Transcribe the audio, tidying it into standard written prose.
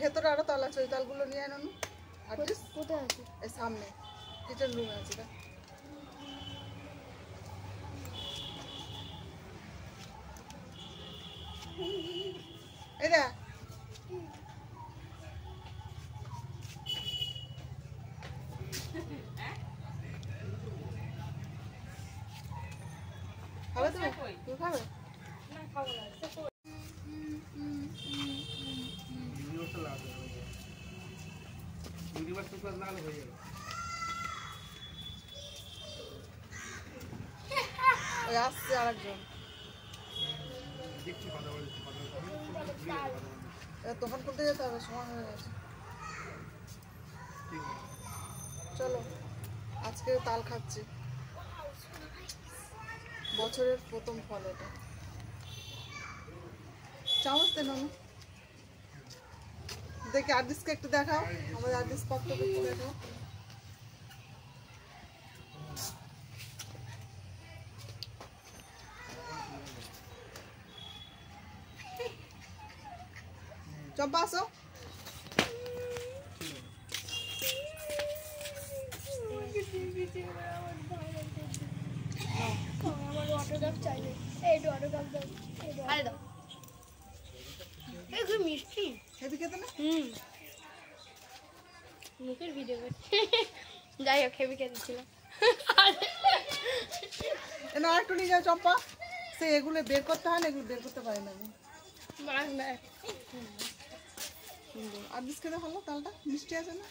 ভেতরে আরো তাল আছে, ওই তালগুলো নিয়ে আনো। আর কোথায় আছে? এই সামনে কিচেন রুমে আছে। এই দেখ খাবে তুমি? তুমি খাবে? না খাবো না। ওই আসছে আরেকজন। তখন করতে যেতে হবে, সময় হয়ে গেছে। চলো আজকে তাল খাচ্ছি, বছরের প্রথম ফল এটা। চামচ দেন দেখি। আর্টিস্টকে একটু দেখাও, আমাদের আর্টিস্ট পত্রকে একটু দেখাও। চম্পা আসো। আমার অটোগ্রাফ চাইলে এইটু অটোগ্রাফ দাও। আরে দাও। এই খুব মিষ্টি। হেভি খেতে না? মুখের ভিডিও করছি। যাই হোক হেভি খেতে ছিল। না একটু নিয়ে যাও চম্পা। সে এগুলো বের করতে হয় না, এগুলো বের করতে পারি না আমি। সুন্দর আর্টিস্ট খেতে ভালো, তালটা মিষ্টি আছে না?